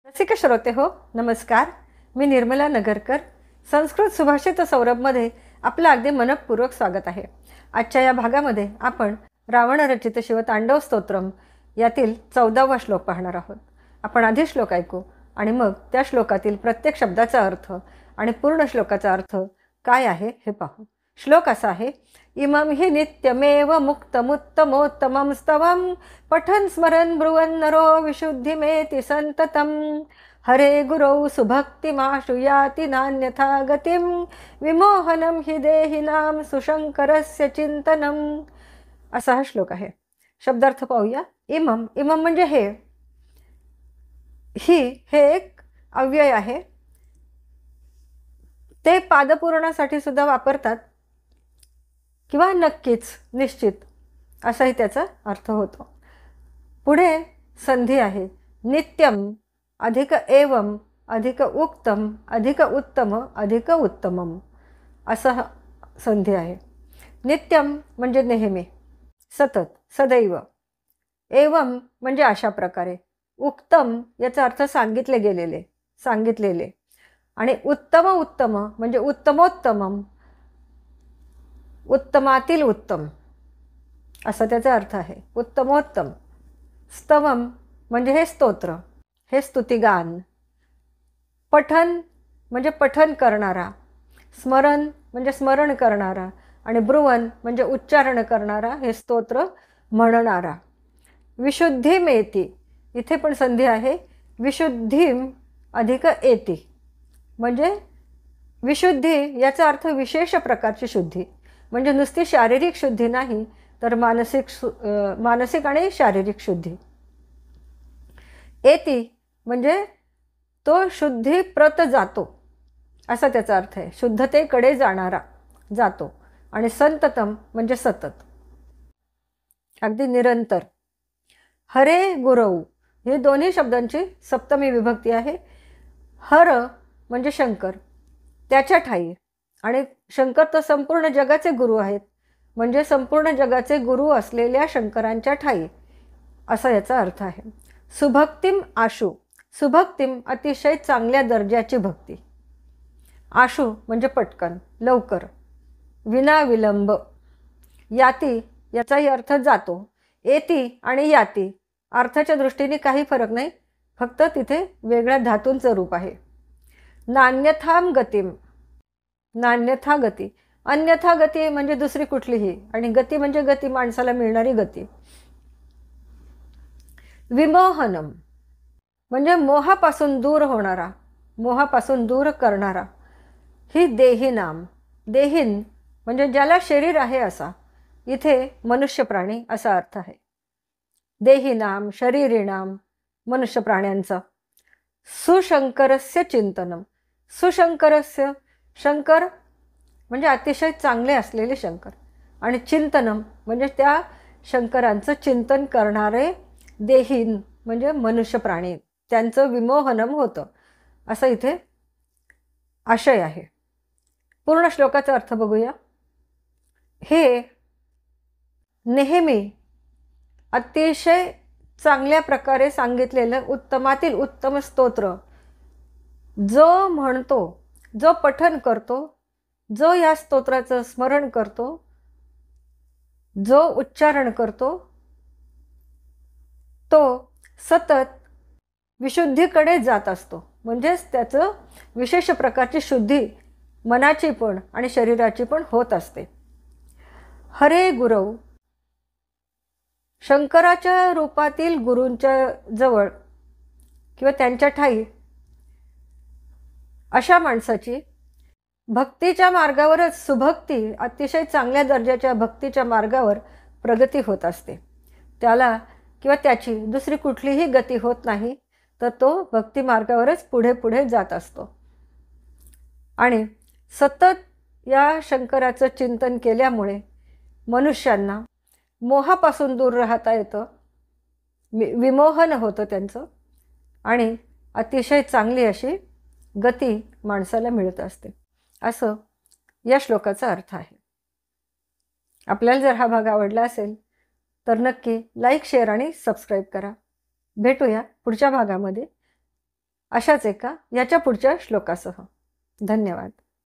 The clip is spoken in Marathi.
रसिक श्रोते हो, नमस्कार. मी निर्मला नगरकर. संस्कृत सुभाषित सौरभमध्ये आपलं अगदी मनपूर्वक स्वागत आहे. आजच्या या भागामध्ये आपण रावण रचित शिवतांडव स्तोत्रम यातील 14वा श्लोक पाहणार आहोत. आपण आधी श्लोक ऐकू आणि मग त्या श्लोकातील प्रत्येक शब्दाचा अर्थ आणि पूर्ण श्लोकाचा अर्थ काय आहे हे पाहू. श्लोक असा आहे: इमं हि नित्यमेव मुक्तमुत्तमोत्तमं स्तवं पठन् स्मरन् ब्रुवन् नरो विशुद्धिमेति सन्ततं हरे गुरौ सुभक्तिमाशु याति नान्यथा गतिं विमोहनं हि देहिनां सुशंकरस्य चिंतनम. असा हा श्लोक आहे. शब्दार्थ पाहूया. इमं इमं म्हणजे हे एक अव्यय आहे. ते पादपूर्णासाठी सुद्धा वापरतात किंवा नक्कीच, निश्चित असाही त्याचा अर्थ होतो. पुढे संधी आहे. नित्यम अधिक एवम अधिक उक्तम अधिक उत्तम अधिक उत्तमम असं संधी आहे. नित्यम म्हणजे नेहमी, सतत, सदैव. एवम म्हणजे अशा प्रकारे. उक्तम याचा अर्थ सांगितलेले. आणि उत्तम म्हणजे उत्तमोत्तमम, उत्तमातील उत्तम असा त्याचा अर्थ आहे. उत्तमोत्तम. स्तवम म्हणजे हे स्तोत्र, हे स्तुतिगान. पठन म्हणजे पठन करणारा. स्मरण म्हणजे स्मरण करणारा. आणि ब्रुवन म्हणजे उच्चारण करणारा, हे स्तोत्र म्हणणारा. विशुद्धिमेति, इथे पण संधी आहे. विशुद्धिम अधिक एति म्हणजे विशुद्धी याचा अर्थ विशेष प्रकारची शुद्धी. म्हणजे नुसती शारीरिक शुद्धी नाही, तर मानसिक आणि शारीरिक शुद्धी. एति म्हणजे तो शुद्धी प्रत जातो असा त्याचा अर्थ आहे. शुद्धतेकडे जातो. आणि संततम म्हणजे सतत, अगदी निरंतर. हरे गुरौ हे दोन्ही शब्दांची सप्तमी विभक्ती आहे. हर म्हणजे शंकर, त्याच्या ठाई. आणि शंकर तर संपूर्ण जगाचे गुरु आहेत, म्हणजे संपूर्ण जगाचे गुरु असलेल्या शंकरांच्या ठाई असा याचा अर्थ आहे. सुभक्तिम आशु, सुभक्तिम अतिशय चांगल्या दर्जाची भक्ती. आशु म्हणजे पटकन, लवकर, विना विलंब. याती याचाही अर्थ जातो. एती आणि याती अर्थाच्या दृष्टीने काही फरक नाही, फक्त तिथे वेगळ्या धातूंचं रूप आहे. नान्यथाम गतिम, नान्यथा गती. अन्यथा गती म्हणजे दुसरी कुठलीही, आणि गती म्हणजे गती, माणसाला मिळणारी गती. विमोहनम म्हणजे मोहापासून दूर होणारा, मोहापासून दूर करणारा. ही देहिनाम, देहीन म्हणजे ज्याला शरीर आहे असा. इथे मनुष्य प्राणी असा अर्थ आहे. देहिनाम, शरीरिणाम, मनुष्य प्राण्यांचा. सुशंकरस्य चिंतनम, सुशंकरस्य, शंकर म्हणजे अतिशय चांगले असलेले शंकर. आणि चिंतनम म्हणजे त्या शंकरांचं चिंतन करणारे देहीन म्हणजे मनुष्य प्राणी, त्यांचं विमोहनम होतं असं इथे आशय आहे. पूर्ण श्लोकाचा अर्थ बघूया. हे नेहमी अतिशय चांगल्या प्रकारे सांगितलेलं उत्तमातील उत्तम स्तोत्र, जो म्हणतो, जो पठन करतो, जो या स्तोत्राचं स्मरण करतो, जो उच्चारण करतो, तो सतत विशुद्धीकडे जात असतो. म्हणजेच त्याचं विशेष प्रकारची शुद्धी मनाची पण आणि शरीराची पण होत असते. हरे गुरौ, शंकराच्या रूपातील गुरूंच्या जवळ किंवा त्यांच्या ठाई अशा माणसाची भक्तीच्या मार्गावरच, सुभक्ती अतिशय चांगल्या दर्जाच्या भक्तीच्या मार्गावर प्रगती होत असते. त्याला किंवा त्याची दुसरी कुठलीही गती होत नाही, तर तो भक्ती मार्गावरच पुढे पुढे जात असतो. आणि सतत या शंकराचं चिंतन केल्यामुळे मनुष्यांना मोहापासून दूर राहता येतं, विमोहन होतं त्यांचं, आणि अतिशय चांगली अशी गती माणसाला मिळत असते असं या श्लोकाचा अर्थ आहे. आपल्याला जर हा भाग आवडला असेल तर नक्की लाईक, शेअर आणि सबस्क्राईब करा. भेटूया पुढच्या भागामध्ये. अशाच एका याच्या पुढच्या श्लोकासह. धन्यवाद.